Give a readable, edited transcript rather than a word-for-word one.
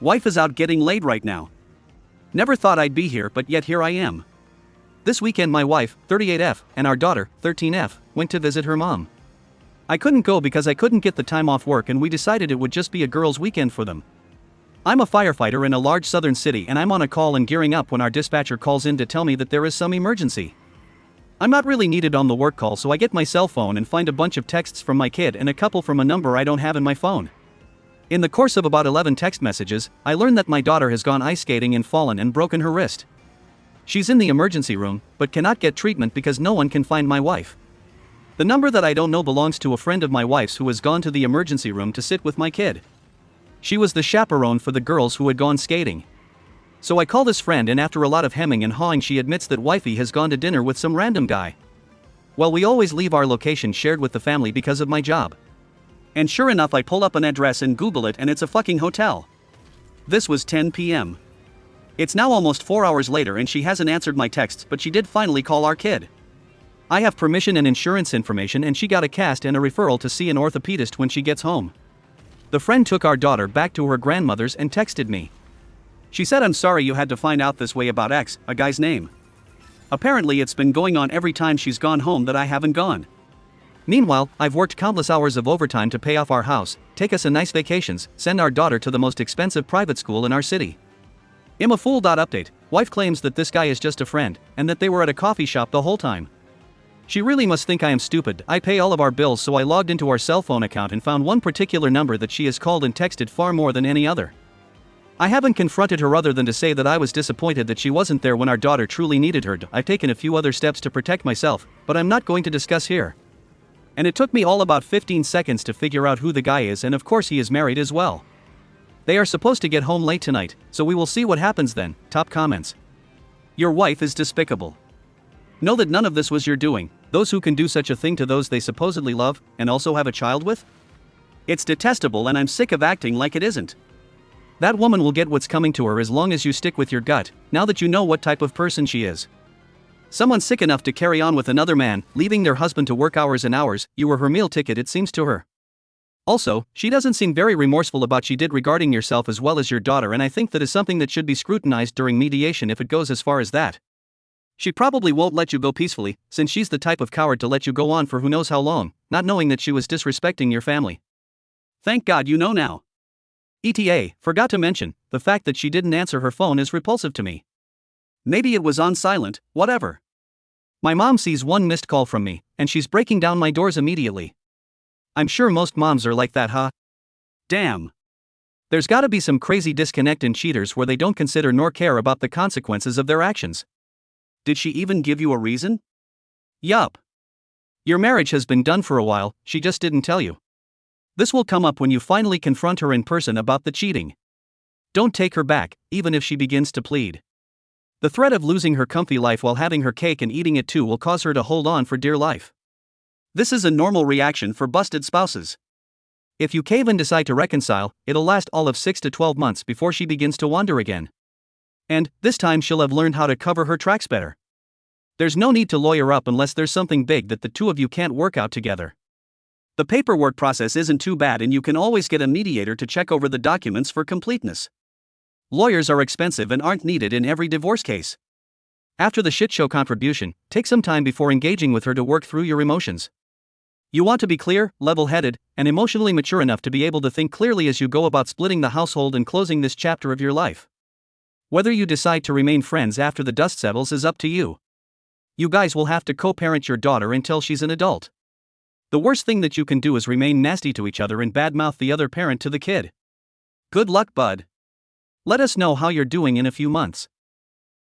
Wife is out getting laid right now. Never thought I'd be here, but yet here I am. This weekend my wife, 38F, and our daughter, 13F, went to visit her mom. I couldn't go because I couldn't get the time off work, and we decided it would just be a girls' weekend for them. I'm a firefighter in a large southern city, and I'm on a call and gearing up when our dispatcher calls in to tell me that there is some emergency. I'm not really needed on the work call, so I get my cell phone and find a bunch of texts from my kid and a couple from a number I don't have in my phone. In the course of about 11 text messages, I learn that my daughter has gone ice skating and fallen and broken her wrist. She's in the emergency room, but cannot get treatment because no one can find my wife. The number that I don't know belongs to a friend of my wife's who has gone to the emergency room to sit with my kid. She was the chaperone for the girls who had gone skating. So I call this friend, and after a lot of hemming and hawing she admits that wifey has gone to dinner with some random guy. Well, we always leave our location shared with the family because of my job. And sure enough, I pull up an address and Google it, and it's a fucking hotel. This was 10 p.m. It's now almost 4 hours later and she hasn't answered my texts, but she did finally call our kid. I have permission and insurance information, and she got a cast and a referral to see an orthopedist when she gets home. The friend took our daughter back to her grandmother's and texted me. She said, "I'm sorry you had to find out this way about X, a guy's name. Apparently it's been going on every time she's gone home that I haven't gone. Meanwhile, I've worked countless hours of overtime to pay off our house, take us a nice vacations, send our daughter to the most expensive private school in our city. I'm a fool. Update, wife claims that this guy is just a friend, and that they were at a coffee shop the whole time. She really must think I am stupid. I pay all of our bills, so I logged into our cell phone account and found one particular number that she has called and texted far more than any other. I haven't confronted her other than to say that I was disappointed that she wasn't there when our daughter truly needed her. I've taken a few other steps to protect myself, but I'm not going to discuss here. And it took me all about 15 seconds to figure out who the guy is, and of course he is married as well. They are supposed to get home late tonight, so we will see what happens then." Top comments. Your wife is despicable. Know that none of this was your doing, those who can do such a thing to those they supposedly love, and also have a child with? It's detestable, and I'm sick of acting like it isn't. That woman will get what's coming to her as long as you stick with your gut, now that you know what type of person she is. Someone sick enough to carry on with another man, leaving their husband to work hours and hours. You were her meal ticket, it seems to her. Also, she doesn't seem very remorseful about what she did regarding yourself as well as your daughter, and I think that is something that should be scrutinized during mediation if it goes as far as that. She probably won't let you go peacefully, since she's the type of coward to let you go on for who knows how long, not knowing that she was disrespecting your family. Thank God you know now. ETA, forgot to mention, the fact that she didn't answer her phone is repulsive to me. Maybe it was on silent, whatever. My mom sees one missed call from me, and she's breaking down my doors immediately. I'm sure most moms are like that, huh? Damn. There's gotta be some crazy disconnect in cheaters where they don't consider nor care about the consequences of their actions. Did she even give you a reason? Yup. Your marriage has been done for a while, she just didn't tell you. This will come up when you finally confront her in person about the cheating. Don't take her back, even if she begins to plead. The threat of losing her comfy life while having her cake and eating it too will cause her to hold on for dear life. This is a normal reaction for busted spouses. If you cave and decide to reconcile, it'll last all of 6 to 12 months before she begins to wander again. And, this time she'll have learned how to cover her tracks better. There's no need to lawyer up unless there's something big that the two of you can't work out together. The paperwork process isn't too bad, and you can always get a mediator to check over the documents for completeness. Lawyers are expensive and aren't needed in every divorce case. After the shitshow contribution, take some time before engaging with her to work through your emotions. You want to be clear, level-headed, and emotionally mature enough to be able to think clearly as you go about splitting the household and closing this chapter of your life. Whether you decide to remain friends after the dust settles is up to you. You guys will have to co-parent your daughter until she's an adult. The worst thing that you can do is remain nasty to each other and badmouth the other parent to the kid. Good luck, bud. Let us know how you're doing in a few months.